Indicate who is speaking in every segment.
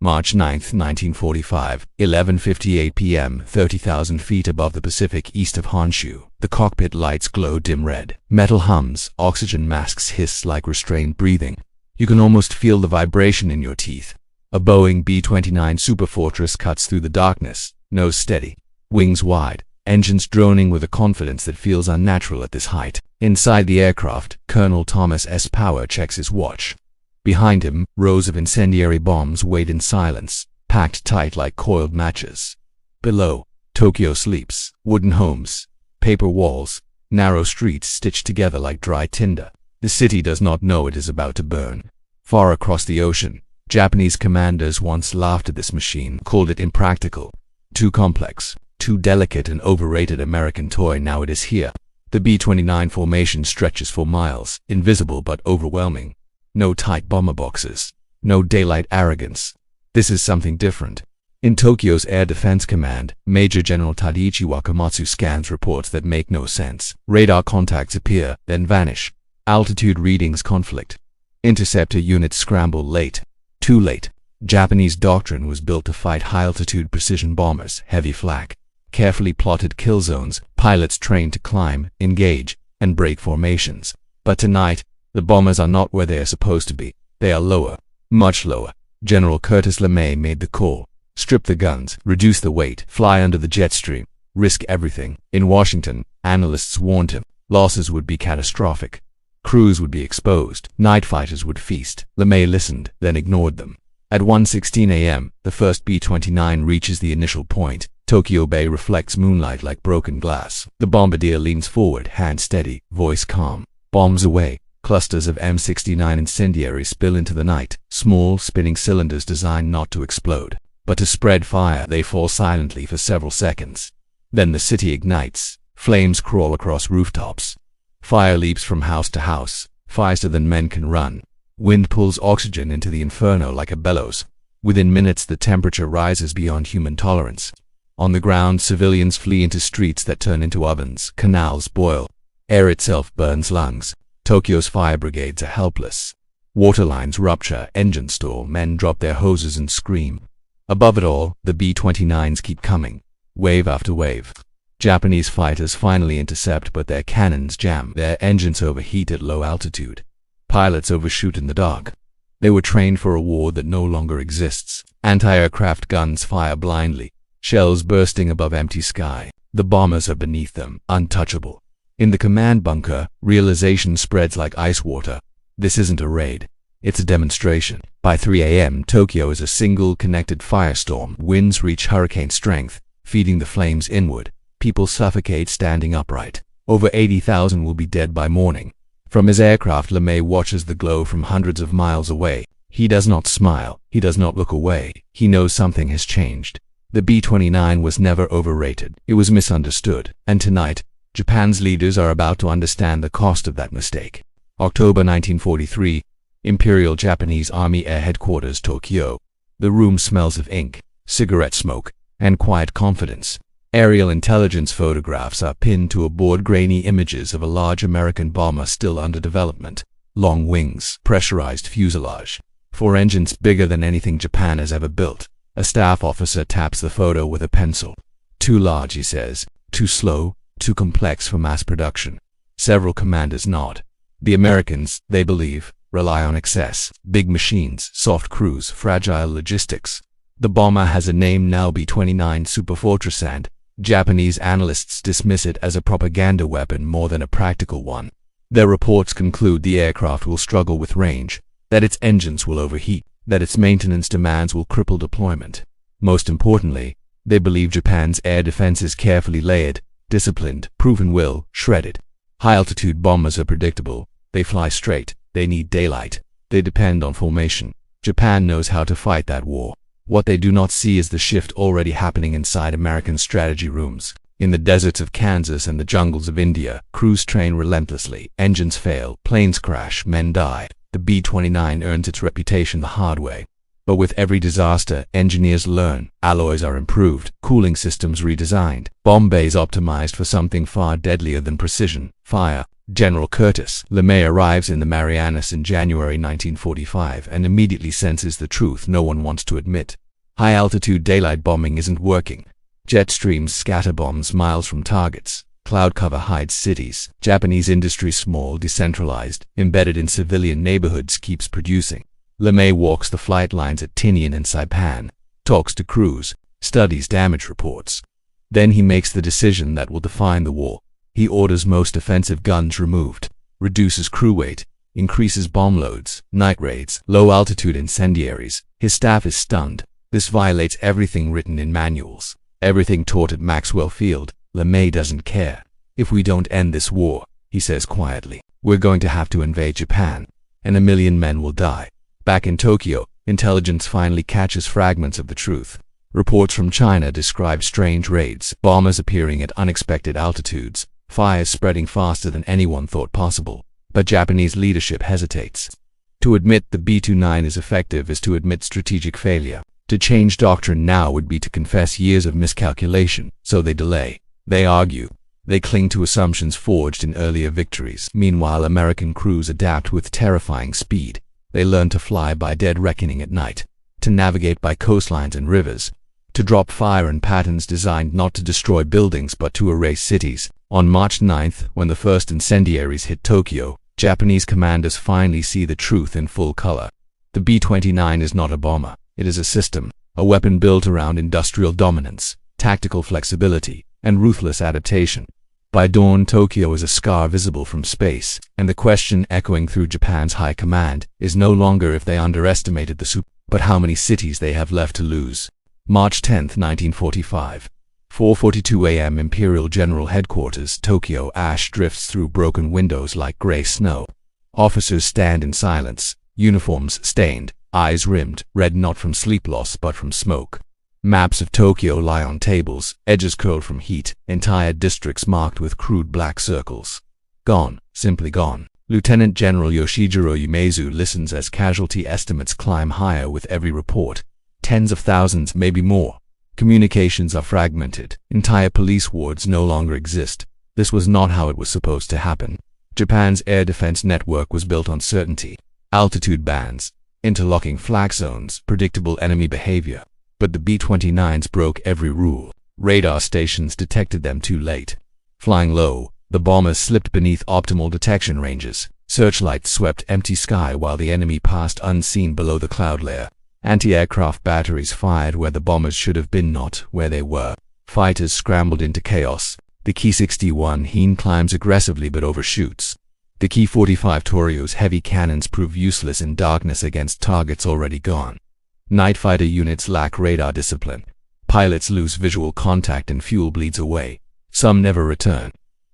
Speaker 1: March 9, 1945, 11:58 p.m., 30,000 feet above the Pacific east of Honshu. The cockpit lights glow dim red. Metal hums, oxygen masks hiss like restrained breathing. You can almost feel the vibration in your teeth. A Boeing B-29 Superfortress cuts through the darkness, nose steady, wings wide, engines droning with a confidence that feels unnatural at this height. Inside the aircraft, Colonel Thomas S. Power checks his watch. Behind him, rows of incendiary bombs wait in silence, packed tight like coiled matches. Below, Tokyo sleeps. Wooden homes, paper walls, narrow streets stitched together like dry tinder. The city does not know it is about to burn. Far across the ocean, Japanese commanders once laughed at this machine, called it impractical, too complex, too delicate and overrated American toy. Now it is here. The B-29 formation stretches for miles, invisible but overwhelming. No tight bomber boxes. No daylight arrogance. This is something different. In Tokyo's Air Defense Command, Major General Tadaichi Wakamatsu scans reports that make no sense. Radar contacts appear, then vanish. Altitude readings conflict. Interceptor units scramble late. Too late. Japanese doctrine was built to fight high-altitude precision bombers, heavy flak. Carefully plotted kill zones, pilots trained to climb, engage, and break formations. But tonight, the bombers are not where they are supposed to be. They are lower, much lower. General Curtis LeMay made the call. Strip the guns, reduce the weight, fly under the jet stream, risk everything. In Washington, analysts warned him, losses would be catastrophic. Crews would be exposed. Night fighters would feast. LeMay listened, then ignored them. At 1:16 a.m., the first B-29 reaches the initial point. Tokyo Bay reflects moonlight like broken glass. The bombardier leans forward, hand steady, voice calm. Bombs away. Clusters of M69 incendiaries spill into the night, small, spinning cylinders designed not to explode, but to spread fire. They fall silently for several seconds. Then the city ignites. Flames crawl across rooftops. Fire leaps from house to house, faster than men can run. Wind pulls oxygen into the inferno like a bellows. Within minutes, the temperature rises beyond human tolerance. On the ground, civilians flee into streets that turn into ovens. Canals boil. Air itself burns lungs. Tokyo's fire brigades are helpless. Water lines rupture, engines stall, men drop their hoses and scream. Above it all, the B-29s keep coming, wave after wave. Japanese fighters finally intercept, but their cannons jam. Their engines overheat at low altitude. Pilots overshoot in the dark. They were trained for a war that no longer exists. Anti-aircraft guns fire blindly, shells bursting above empty sky. The bombers are beneath them, untouchable. In the command bunker, realization spreads like ice water. This isn't a raid. It's a demonstration. By 3 a.m., Tokyo is a single connected firestorm. Winds reach hurricane strength, feeding the flames inward. People suffocate standing upright. Over 80,000 will be dead by morning. From his aircraft, LeMay watches the glow from hundreds of miles away. He does not smile. He does not look away. He knows something has changed. The B-29 was never overrated. It was misunderstood. And tonight, Japan's leaders are about to understand the cost of that mistake. October 1943, Imperial Japanese Army Air Headquarters, Tokyo. The room smells of ink, cigarette smoke, and quiet confidence. Aerial intelligence photographs are pinned to a board, grainy images of a large American bomber still under development. Long wings, pressurized fuselage. 4 engines bigger than anything Japan has ever built. A staff officer taps the photo with a pencil. Too large, he says. Too slow. Too complex for mass production. Several commanders nod. The Americans, they believe, rely on excess. Big machines, soft crews, fragile logistics. The bomber has a name now, B-29 Superfortress, and Japanese analysts dismiss it as a propaganda weapon more than a practical one. Their reports conclude the aircraft will struggle with range, that its engines will overheat, that its maintenance demands will cripple deployment. Most importantly, they believe Japan's air defense is carefully layered, disciplined, proven will, shredded. High-altitude bombers are predictable. They fly straight. They need daylight. They depend on formation. Japan knows how to fight that war. What they do not see is the shift already happening inside American strategy rooms. In the deserts of Kansas and the jungles of India, crews train relentlessly. Engines fail, planes crash, men die. The B-29 earns its reputation the hard way. But with every disaster, engineers learn. Alloys are improved, cooling systems redesigned, bomb bays optimized for something far deadlier than precision, fire. General Curtis LeMay arrives in the Marianas in January 1945 and immediately senses the truth no one wants to admit. High-altitude daylight bombing isn't working. Jet streams scatter bombs miles from targets. Cloud cover hides cities. Japanese industry, small, decentralized, embedded in civilian neighborhoods, keeps producing. LeMay walks the flight lines at Tinian and Saipan, talks to crews, studies damage reports. Then he makes the decision that will define the war. He orders most offensive guns removed, reduces crew weight, increases bomb loads, night raids, low-altitude incendiaries. His staff is stunned. This violates everything written in manuals, everything taught at Maxwell Field. LeMay doesn't care. If we don't end this war, he says quietly, we're going to have to invade Japan, and 1 million men will die. Back in Tokyo, intelligence finally catches fragments of the truth. Reports from China describe strange raids, bombers appearing at unexpected altitudes, fires spreading faster than anyone thought possible. But Japanese leadership hesitates. To admit the B-29 is effective is to admit strategic failure. To change doctrine now would be to confess years of miscalculation, so they delay. They argue. They cling to assumptions forged in earlier victories. Meanwhile, American crews adapt with terrifying speed. They learn to fly by dead reckoning at night, to navigate by coastlines and rivers, to drop fire in patterns designed not to destroy buildings but to erase cities. On March 9th, when the first incendiaries hit Tokyo, Japanese commanders finally see the truth in full color. The B-29 is not a bomber. It is a system, a weapon built around industrial dominance, tactical flexibility, and ruthless adaptation. By dawn, Tokyo is a scar visible from space, and the question echoing through Japan's high command is no longer if they underestimated the but how many cities they have left to lose. March 10, 1945. 4:42 a.m. Imperial General Headquarters, Tokyo. Ash drifts through broken windows like gray snow. Officers stand in silence, uniforms stained, eyes rimmed, red not from sleep loss but from smoke. Maps of Tokyo lie on tables, edges curled from heat, entire districts marked with crude black circles. Gone, simply gone. Lieutenant General Yoshijiro Umezu listens as casualty estimates climb higher with every report. Tens of thousands, maybe more. Communications are fragmented. Entire police wards no longer exist. This was not how it was supposed to happen. Japan's air defense network was built on certainty, altitude bands, interlocking flak zones, predictable enemy behavior. But the B-29s broke every rule. Radar stations detected them too late. Flying low, the bombers slipped beneath optimal detection ranges. Searchlights swept empty sky while the enemy passed unseen below the cloud layer. Anti-aircraft batteries fired where the bombers should have been, not where they were. Fighters scrambled into chaos. The Ki-61 Heen climbs aggressively but overshoots. The Ki-45 Torio's heavy cannons prove useless in darkness against targets already gone. Night fighter units lack radar discipline. Pilots lose visual contact and fuel bleeds away. Some never return.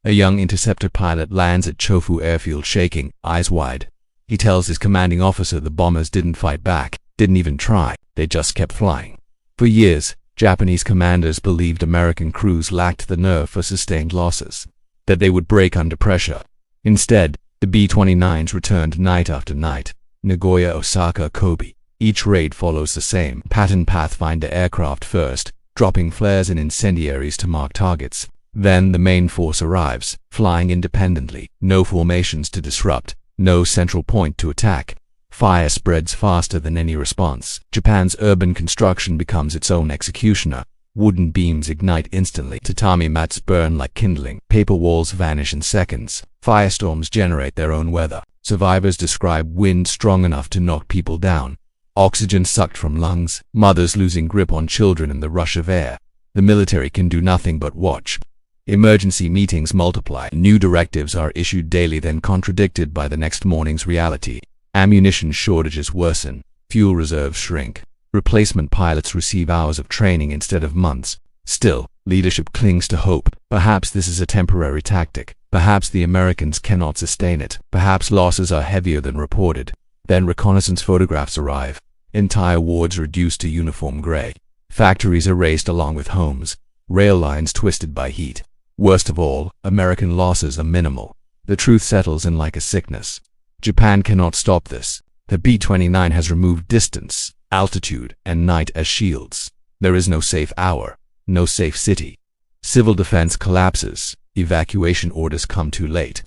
Speaker 1: A young interceptor pilot lands at Chofu Airfield shaking, eyes wide. He tells his commanding officer the bombers didn't fight back, didn't even try, they just kept flying. For years, Japanese commanders believed American crews lacked the nerve for sustained losses, that they would break under pressure. Instead, the B-29s returned night after night. Nagoya, Osaka, Kobe. Each raid follows the same pattern: Pathfinder aircraft first, dropping flares and incendiaries to mark targets. Then the main force arrives, flying independently, no formations to disrupt, no central point to attack. Fire spreads faster than any response. Japan's urban construction becomes its own executioner. Wooden beams ignite instantly. Tatami mats burn like kindling. Paper walls vanish in seconds. Firestorms generate their own weather. Survivors describe wind strong enough to knock people down. Oxygen sucked from lungs. Mothers losing grip on children in the rush of air. The military can do nothing but watch. Emergency meetings multiply. New directives are issued daily, then contradicted by the next morning's reality. Ammunition shortages worsen. Fuel reserves shrink. Replacement pilots receive hours of training instead of months. Still, leadership clings to hope. Perhaps this is a temporary tactic. Perhaps the Americans cannot sustain it. Perhaps losses are heavier than reported. Then reconnaissance photographs arrive. Entire wards reduced to uniform gray. Factories erased along with homes. Rail lines twisted by heat. Worst of all, American losses are minimal. The truth settles in like a sickness. Japan cannot stop this. The B-29 has removed distance, altitude, and night as shields. There is no safe hour, no safe city. Civil defense collapses. Evacuation orders come too late.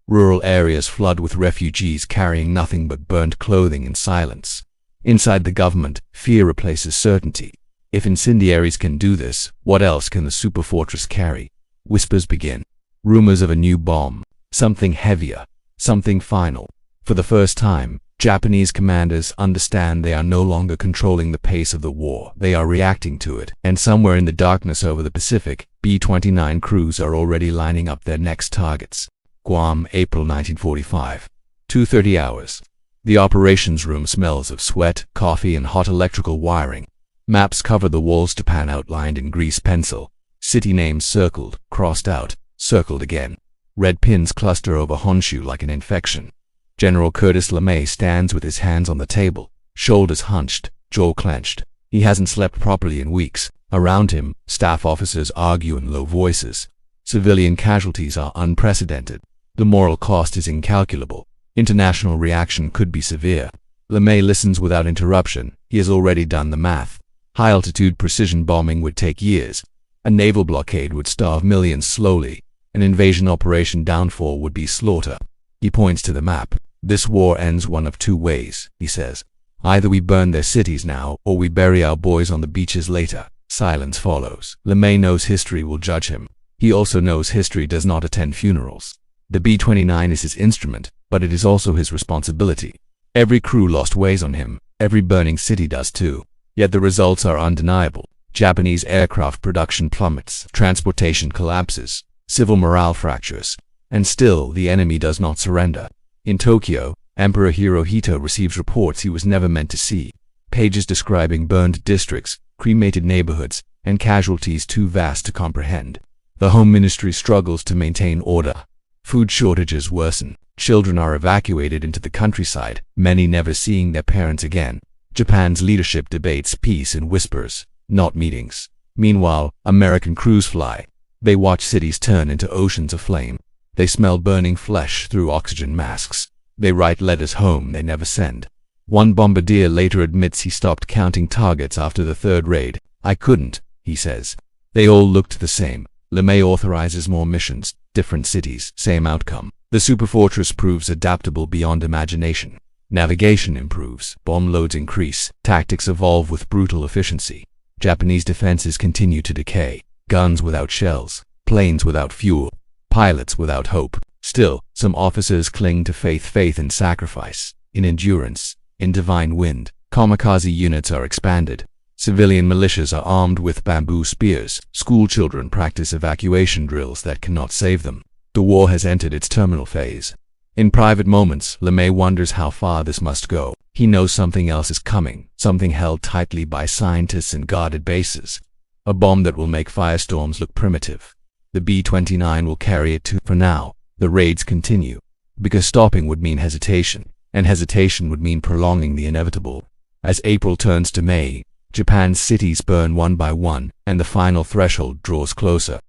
Speaker 1: Rural areas flood with refugees carrying nothing but burnt clothing and silence. Inside the government, fear replaces certainty. If incendiaries can do this, what else can the superfortress carry? Whispers begin. Rumors of a new bomb. Something heavier. Something final. For the first time, Japanese commanders understand they are no longer controlling the pace of the war. They are reacting to it. And somewhere in the darkness over the Pacific, B-29 crews are already lining up their next targets. Guam, April 1945. 2:30 hours. The operations room smells of sweat, coffee, and hot electrical wiring. Maps cover the walls, Japan outlined in grease pencil. City names circled, crossed out, circled again. Red pins cluster over Honshu like an infection. General Curtis LeMay stands with his hands on the table, shoulders hunched, jaw clenched. He hasn't slept properly in weeks. Around him, staff officers argue in low voices. Civilian casualties are unprecedented. The moral cost is incalculable. International reaction could be severe. LeMay listens without interruption. He has already done the math. High-altitude precision bombing would take years. A naval blockade would starve millions slowly. An invasion operation downfall would be slaughter. He points to the map. This war ends one of two ways, he says. Either we burn their cities now, or we bury our boys on the beaches later. Silence follows. LeMay knows history will judge him. He also knows history does not attend funerals. The B-29 is his instrument, but it is also his responsibility. Every crew lost weighs on him. Every burning city does too. Yet the results are undeniable. Japanese aircraft production plummets, transportation collapses, civil morale fractures, and still the enemy does not surrender. In Tokyo, Emperor Hirohito receives reports he was never meant to see. Pages describing burned districts, cremated neighborhoods, and casualties too vast to comprehend. The Home Ministry struggles to maintain order. Food shortages worsen. Children are evacuated into the countryside, many never seeing their parents again. Japan's leadership debates peace in whispers, not meetings. Meanwhile, American crews fly. They watch cities turn into oceans of flame. They smell burning flesh through oxygen masks. They write letters home they never send. One bombardier later admits he stopped counting targets after the third raid. I couldn't, he says. They all looked the same. LeMay authorizes more missions, different cities, same outcome. The superfortress proves adaptable beyond imagination. Navigation improves, bomb loads increase, tactics evolve with brutal efficiency. Japanese defenses continue to decay. Guns without shells, planes without fuel, pilots without hope. Still, some officers cling to faith in sacrifice, in endurance, in divine wind. Kamikaze units are expanded. Civilian militias are armed with bamboo spears. School children practice evacuation drills that cannot save them. The war has entered its terminal phase. In private moments, LeMay wonders how far this must go. He knows something else is coming, something held tightly by scientists in guarded bases. A bomb that will make firestorms look primitive. The B-29 will carry it too. For now, the raids continue, because stopping would mean hesitation, and hesitation would mean prolonging the inevitable. As April turns to May, Japan's cities burn one by one, and the final threshold draws closer.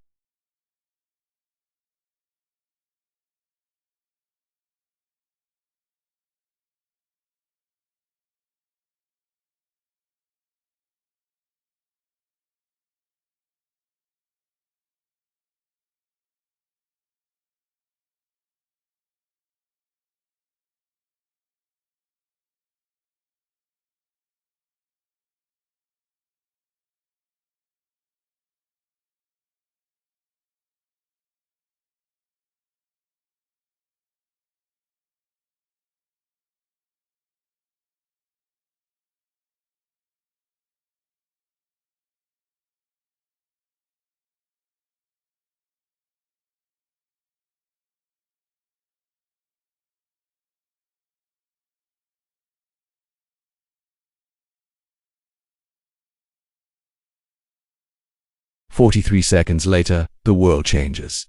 Speaker 1: "43 seconds later, the world changes.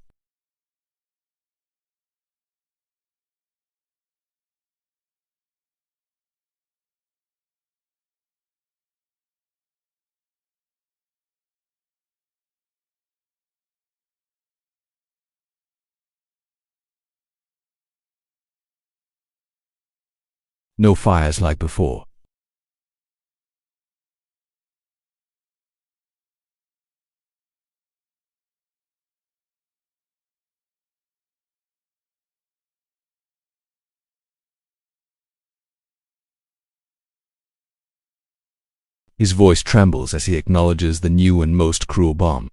Speaker 1: No fires like before. His voice trembles as he acknowledges the new and most cruel bomb.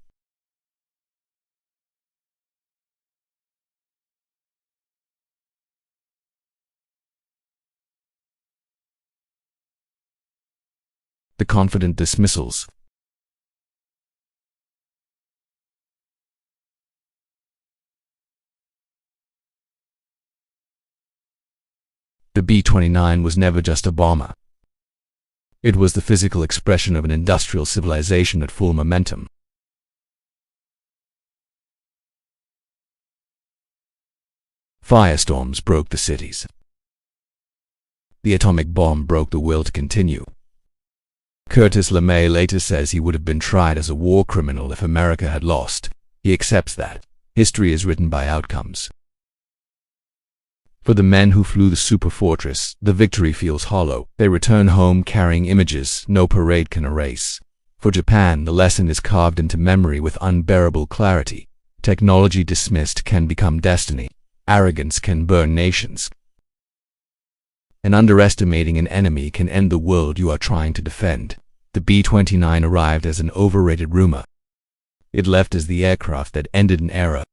Speaker 1: The confident dismissals. The B-29 was never just a bomber. It was the physical expression of an industrial civilization at full momentum. Firestorms broke the cities. The atomic bomb broke the will to continue. Curtis LeMay later says he would have been tried as a war criminal if America had lost. He accepts that. History is written by outcomes. For the men who flew the Superfortress, the victory feels hollow. They return home carrying images no parade can erase. For Japan, the lesson is carved into memory with unbearable clarity. Technology dismissed can become destiny. Arrogance can burn nations. And underestimating an enemy can end the world you are trying to defend. The B-29 arrived as an overrated rumor. It left as the aircraft that ended an era.